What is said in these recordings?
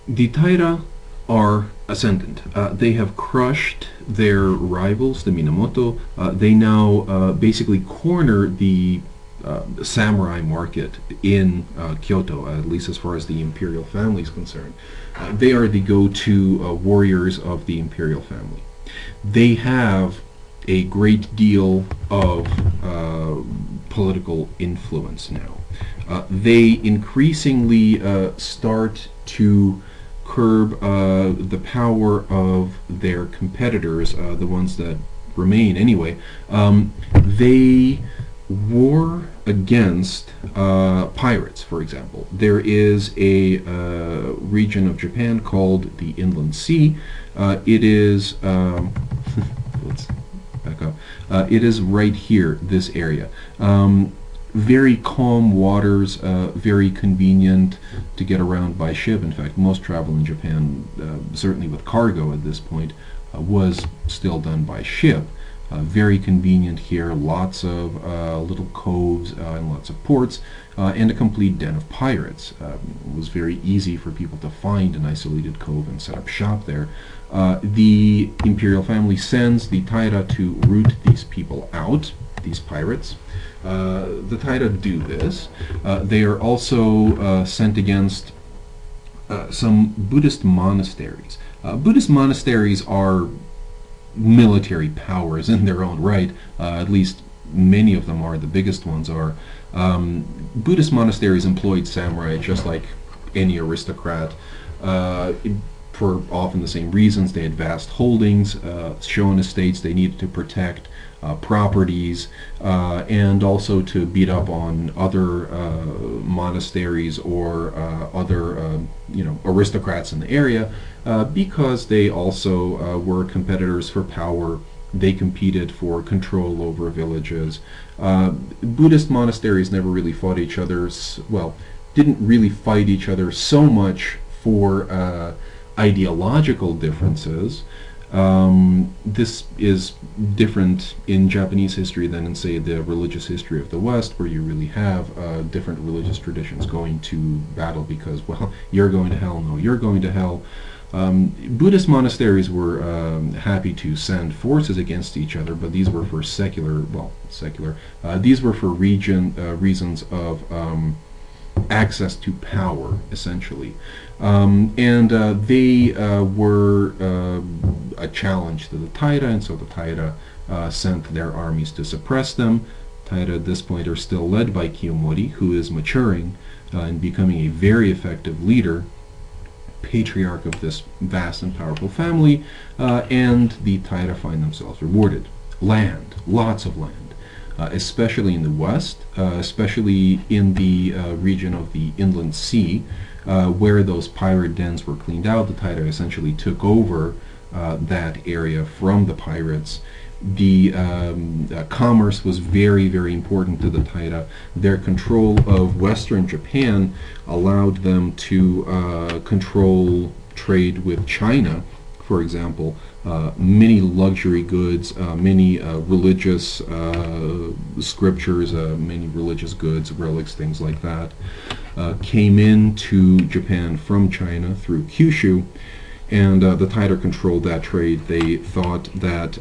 The Taira are ascendant. They have crushed their rivals, the Minamoto. They now basically corner the samurai market in Kyoto, at least as far as the imperial family is concerned. They are the go-to warriors of the imperial family. They have a great deal of political influence now. They increasingly start to curb the power of their competitors, the ones that remain anyway. They war against pirates, for example. There is a region of Japan called the Inland Sea. It is, let's back up. It is right here, this area. Very calm waters, very convenient to get around by ship. In fact, most travel in Japan, certainly with cargo at this point, was still done by ship. Very convenient here, lots of little coves and lots of ports, and a complete den of pirates. It was very easy for people to find an isolated cove and set up shop there. The imperial family sends the Taira to root these people out, these pirates. The Taira do this. They are also sent against some Buddhist monasteries. Buddhist monasteries are military powers in their own right. At least many of them are. The biggest ones are. Buddhist monasteries employed samurai just like any aristocrat. For often the same reasons. They had vast holdings, shown estates they needed to protect, properties, and also to beat up on other monasteries or other aristocrats in the area, because they also were competitors for power. They competed for control over villages. Buddhist monasteries never really fought each other, well, didn't really fight each other so much for ideological differences. This is different in Japanese history than in, say, the religious history of the West, where you really have different religious traditions going to battle because, well, you're going to hell, no, you're going to hell. Buddhist monasteries were happy to send forces against each other, but these were for secular, these were for reasons of access to power, essentially. And they were a challenge to the Taira, and so the Taira sent their armies to suppress them. Taira at this point are still led by Kiyomori, who is maturing and becoming a very effective leader, patriarch of this vast and powerful family, and the Taira find themselves rewarded. Land, lots of land. Especially in the west, especially in the region of the Inland Sea, where those pirate dens were cleaned out. The Taira essentially took over that area from the pirates. The commerce was very, very important to the Taira. Their control of western Japan allowed them to control trade with China, for example. Many luxury goods, many religious scriptures, many religious goods, relics, things like that, came into Japan from China through Kyushu, and the Taira controlled that trade. They thought that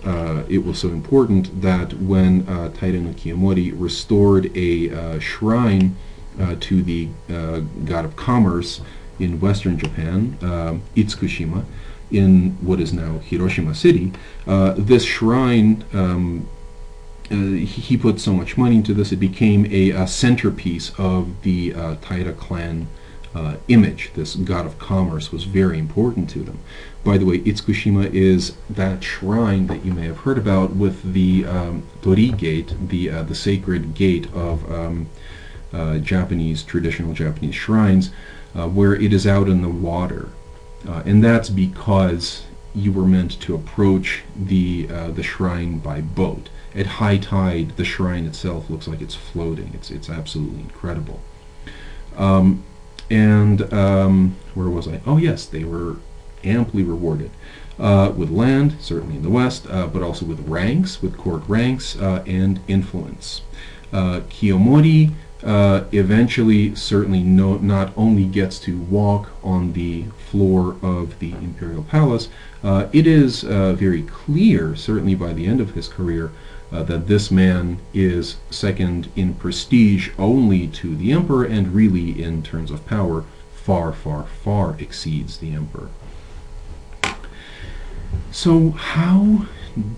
it was so important that when Taira no Kiyomori restored a shrine to the god of commerce in western Japan, Itsukushima, in what is now Hiroshima City, this shrine, he put so much money into this, it became a centerpiece of the Taira clan image. This god of commerce was very important to them. By the way, Itsukushima is that shrine that you may have heard about with the Tori gate, the sacred gate of traditional Japanese shrines, where it is out in the water. And that's because you were meant to approach the shrine by boat. At high tide, the shrine itself looks like it's floating. It's absolutely incredible. Where was I? Oh yes, they were amply rewarded with land, certainly in the West, but also with ranks, with court ranks, and influence. Kiyomori eventually certainly not only gets to walk on the floor of the imperial palace, it is very clear, certainly by the end of his career, that this man is second in prestige only to the emperor, and really in terms of power far, far, far exceeds the emperor. So how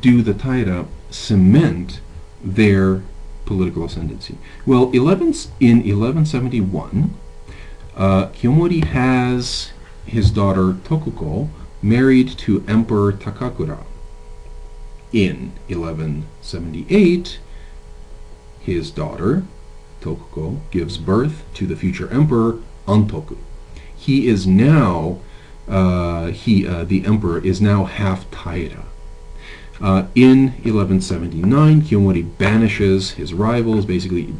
do the Taira cement their political ascendancy? Well, in 1171, Kiyomori has his daughter Tokuko married to Emperor Takakura. In 1178, his daughter Tokuko gives birth to the future emperor Antoku. He is now the emperor is now half Taira. In 1179, Kiyomori banishes his rivals, basically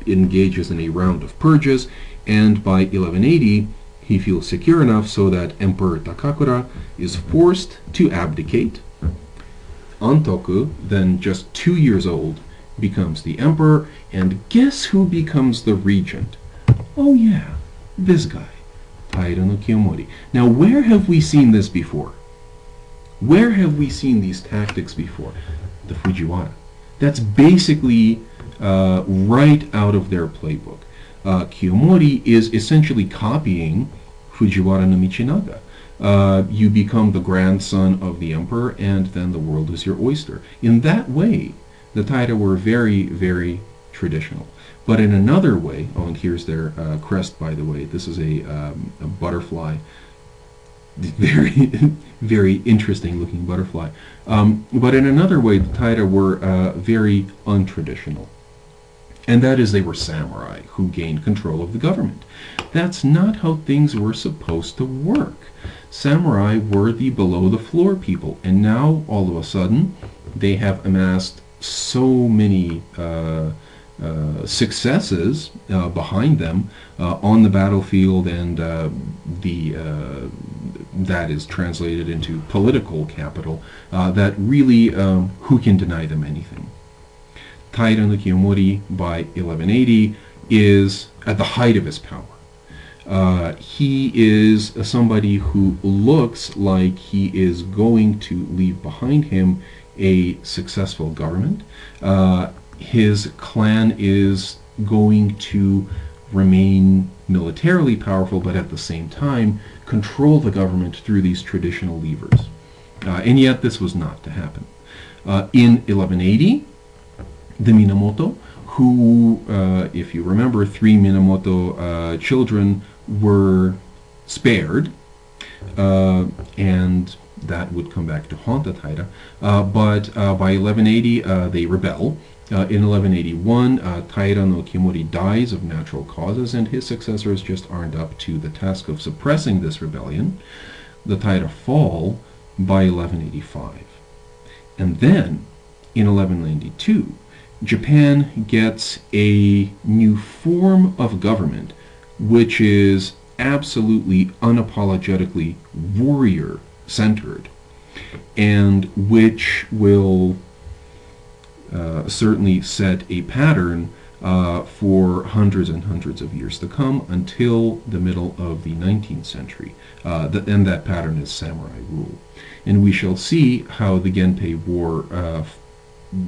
engages in a round of purges, and by 1180, he feels secure enough so that Emperor Takakura is forced to abdicate. Antoku, then just 2 years old, becomes the emperor, and guess who becomes the regent? Oh yeah, this guy, Taira no Kiyomori. Now, where have we seen this before? Where have we seen these tactics before? The Fujiwara. That's basically right out of their playbook. Kiyomori is essentially copying Fujiwara no Michinaga. You become the grandson of the emperor, and then the world is your oyster. In that way, the Taira were very, very traditional. But in another way, oh, and here's their crest, by the way. This is a butterfly. Very, very interesting looking butterfly. But in another way, the Taira were very untraditional. And that is, they were samurai who gained control of the government. That's not how things were supposed to work. Samurai were the below-the-floor people, and now, all of a sudden, they have amassed so many successes behind them on the battlefield, and that is translated into political capital, that really, who can deny them anything? Taira no Kiyomori, by 1180, is at the height of his power. He is somebody who looks like he is going to leave behind him a successful government. His clan is going to remain militarily powerful, but at the same time control the government through these traditional levers. And yet this was not to happen. In 1180, the Minamoto, who, if you remember, 3 Minamoto children were spared, and that would come back to haunt the Taira. But by 1180, they rebel. In 1181, Taira no Kiyomori dies of natural causes, and his successors just aren't up to the task of suppressing this rebellion. The Taira fall by 1185. And then, in 1192, Japan gets a new form of government which is absolutely unapologetically warrior-centered, and which will certainly set a pattern for hundreds and hundreds of years to come until the middle of the 19th century. And that pattern is samurai rule. And we shall see how the Genpei War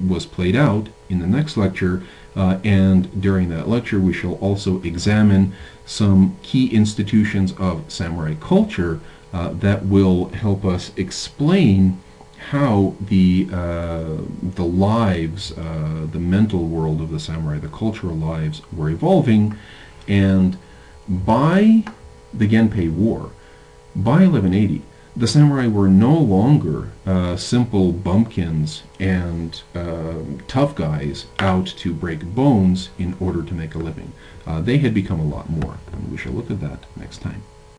was played out in the next lecture, and during that lecture we shall also examine some key institutions of samurai culture that will help us explain how the lives, the mental world of the samurai, the cultural lives, were evolving. And by the Genpei War, by 1180, the samurai were no longer simple bumpkins and tough guys out to break bones in order to make a living. They had become a lot more, and we shall look at that next time.